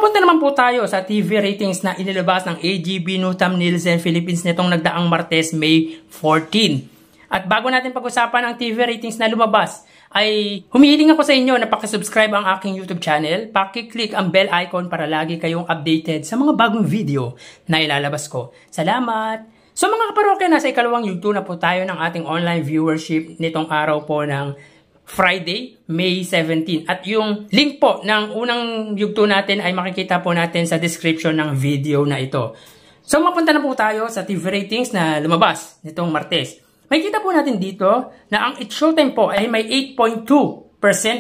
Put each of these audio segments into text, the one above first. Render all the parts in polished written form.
mapunta naman po tayo sa TV ratings na inilabas ng AGB Nutam Nielsen Philippines nitong nagdaang Martes, May 14. At bago natin pag-usapan ang TV ratings na lumabas, ay humihiling ako sa inyo na pakisubscribe ang aking YouTube channel, pakiclick ang bell icon para lagi kayong updated sa mga bagong video na ilalabas ko. Salamat! So mga kaparokya, nasa ikalawang yugto na po tayo ng ating online viewership nitong araw po ng Friday, May 17. At yung link po ng unang yugto natin ay makikita po natin sa description ng video na ito. So mapunta na po tayo sa TV ratings na lumabas nitong Martes. Makikita po natin dito na ang It's Showtime po ay may 8.2%,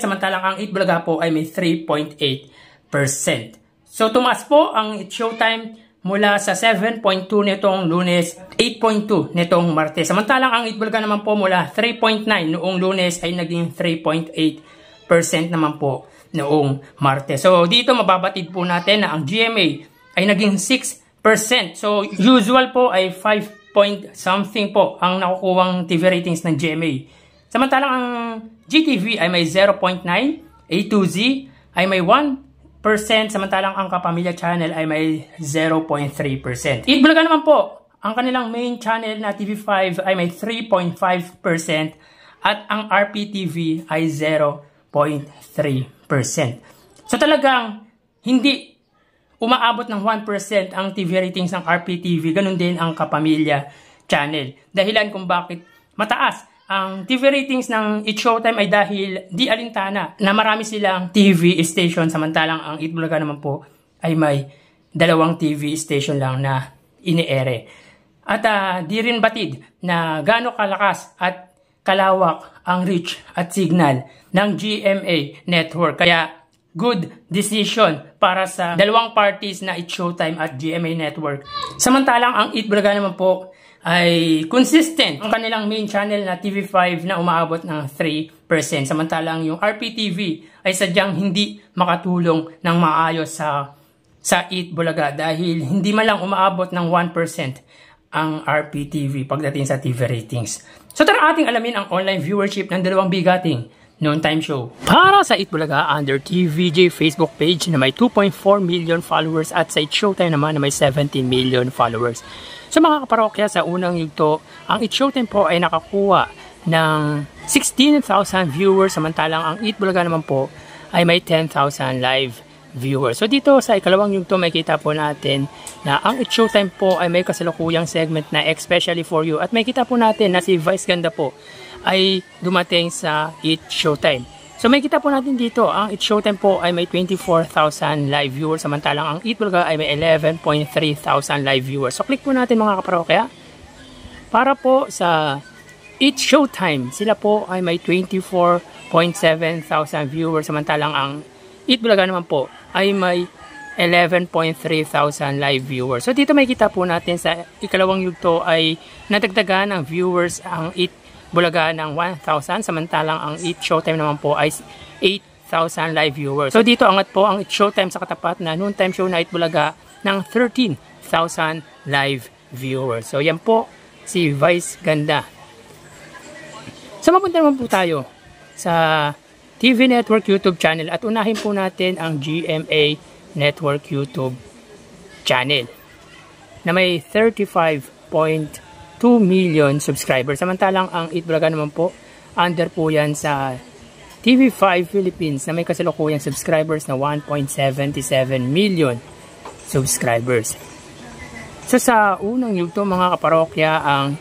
samantalang ang Eat Bulaga po ay may 3.8%. So tumaas po ang It's Showtime mula sa 7.2 nitong Lunes, 8.2 nitong Martes. Samantalang ang Eat Bulaga naman po mula 3.9 noong Lunes ay naging 3.8% naman po noong Martes. So dito mababatid po natin na ang GMA ay naging 6%. So usual po ay 5 point something po ang nakukuwang TV ratings ng GMA. Samantalang ang GTV ay may 0.9, A2Z ay may 1%, samantalang ang Kapamilya Channel ay may 0.3%. Eat Bulaga naman po, ang kanilang main channel na TV5 ay may 3.5% at ang RPTV ay 0.3%. So talagang hindi umaabot ng 1% ang TV ratings ng RPTV, ganun din ang Kapamilya Channel. Dahilan kung bakit mataas ang TV ratings ng It's Showtime ay dahil di alintana na marami silang TV station, samantalang ang Eat Bulaga naman po ay may 2 TV station lang na ine-ere. At di rin batid na gaano kalakas at kalawak ang reach at signal ng GMA network. Kaya good decision para sa dalawang parties na It's Showtime at GMA Network. Samantalang ang Eat Bulaga naman po ay consistent ang kanilang main channel na TV5 na umaabot ng 3%. Samantalang yung RPTV ay sadyang hindi makatulong ng maayos sa Eat Bulaga dahil hindi man lang umaabot ng 1% ang RPTV pagdating sa TV ratings. So tara ating alamin ang online viewership ng dalawang bigating noontime show. Para sa Eat Bulaga, under TVJ Facebook page na may 2.4 million followers at sa It's Showtime naman na may 17 million followers. So mga kaparokya, sa unang yugto, ang It's Showtime po ay nakakuha ng 16,000 viewers, samantalang ang Eat Bulaga naman po ay may 10,000 live viewers. So dito sa ikalawang yugto, makikita po natin na ang It's Showtime po ay may kasalukuyang segment na especially for you. At makikita po natin na si Vice Ganda po ay dumating sa It's Showtime. So makikita po natin dito, ang It's Showtime po ay may 24,000 live viewers, samantalang ang Eat Bulaga ay may 11,300 live viewers. So click po natin mga kaparokya. Para po sa It's Showtime, sila po ay may 24,700 viewers, samantalang ang Eat Bulaga naman po ay may 11,300 live viewers. So dito makikita po natin sa ikalawang yugto ay nadagdagan ng viewers ang Eat Bulaga ng 1,000, samantalang ang It's Showtime naman po ay 8,000 live viewers. So dito angat po ang It's Showtime sa katapat na noontime show na Eat Bulaga ng 13,000 live viewers. So yan po si Vice Ganda. So mapunta naman po tayo sa TV Network YouTube channel at unahin po natin ang GMA Network YouTube channel na may 35.2 million subscribers. Samantalang ang Eat Bulaga naman po, under po yan sa TV5 Philippines na may kasalukuyang subscribers na 1.77 million subscribers. So sa unang yugto mga kaparokya, ang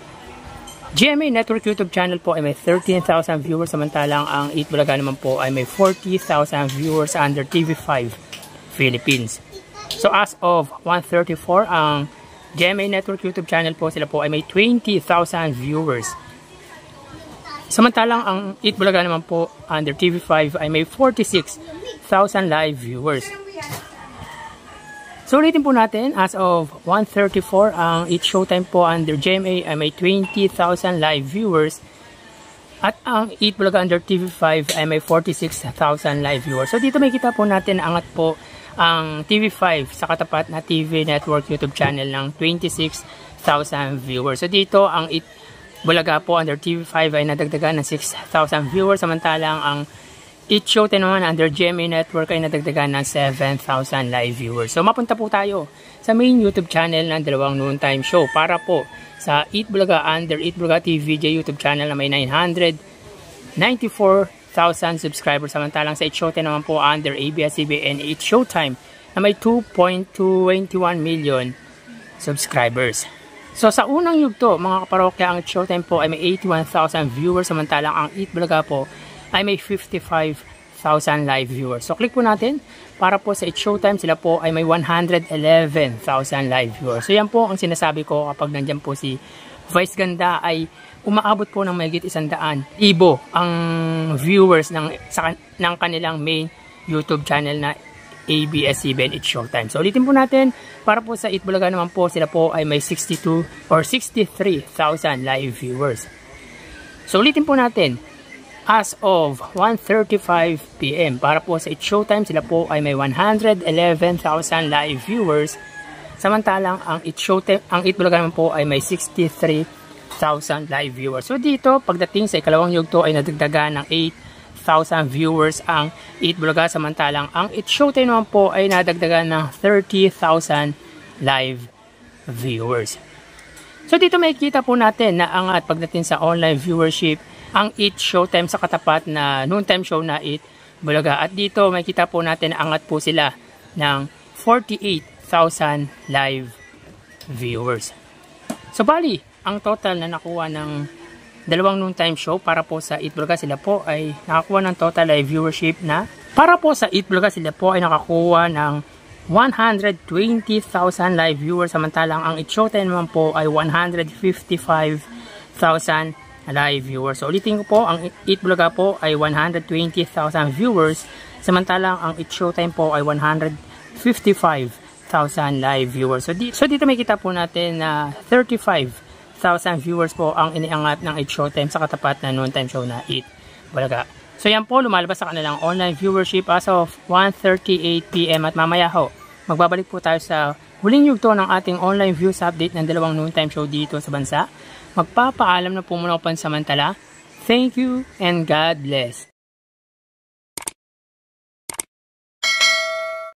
GMA Network YouTube channel po ay may 13,000 viewers, samantalang ang Eat Bulaga naman po ay may 40,000 viewers under TV5 Philippines. So as of 1:34, ang GMA Network YouTube channel po, sila po ay may 20,000 viewers. Samantalang ang Eat Bulaga naman po under TV5 ay may 46,000 live viewers. So ulitin po natin, as of 1:34, ang It's Showtime po under GMA ay may 20,000 live viewers at ang Eat Bulaga under TV5 ay may 46,000 live viewers. So dito makikita po natin angat po ang TV5 sa katapat na TV Network YouTube channel ng 26,000 viewers. So dito ang Eat Bulaga po under TV5 ay nadagdagan ng 6,000 viewers, samantalang ang It's Showtime naman under GMA Network ay nadagdagan ng 7,000 live viewers. So mapunta po tayo sa main YouTube channel ng dalawang noontime show para po sa Eat Bulaga under Eat Bulaga TVJ YouTube channel na may 994,000 subscribers. Samantalang sa It's Showtime naman po under ABS-CBN It's Showtime na may 2.221 million subscribers. So sa unang yugto mga kaparokya, ang It's Showtime po ay may 81,000 viewers, samantalang ang Eat Bulaga po ay may 55,000 live viewers. So click po natin para po sa It's Showtime, sila po ay may 111,000 live viewers. So yan po ang sinasabi ko kapag nandyan po si Vice Ganda ay umaabot po ng mahigit 100,000 ang viewers ng kanilang main YouTube channel na ABS-CBN It's Showtime. So ulitin po natin, para po sa Eat Bulaga naman po, sila po ay may 62 or 63,000 live viewers. So ulitin po natin, as of 1:35 PM, para po sa It's Showtime, sila po ay may 111,000 live viewers. Samantalang ang It's Showtime, ang Eat Bulaga naman po ay may 63,000 live viewers. So dito, pagdating sa ikalawang yugto ay nadagdagan ng 8,000 viewers ang Eat Bulaga, samantalang ang It's Showtime naman po ay nadagdagan ng 30,000 live viewers. So dito makikita po natin na angat pagdating sa online viewership ang It's Showtime sa katapat na noontime show na Eat Bulaga. At dito makikita po natin na angat po sila ng 48,000 live viewers. So bali, ang total na nakuha ng dalawang noontime show para po sa Eat Bulaga, sila po ay nakakuha ng total live viewership na para po sa Eat Bulaga, sila po ay nakakuha ng 120,000 live viewers, samantalang ang It's Showtime naman po ay 155,000 live viewers. So ulitin ko po, ang Eat Bulaga po ay 120,000 viewers, samantalang ang It's Showtime po ay 155,000 live viewers. So dito makita po natin na 35,000 viewers po ang iniangat ng It's Showtime sa katapat na noontime show na Eat Bulaga. So yan po, lumalabas sa kanilang online viewership as of 1:38 PM at mamaya ho, magbabalik po tayo sa huling yugto ng ating online views update ng dalawang noontime show dito sa bansa. Magpapaalam na po muna ako pansamantala. Thank you and God bless.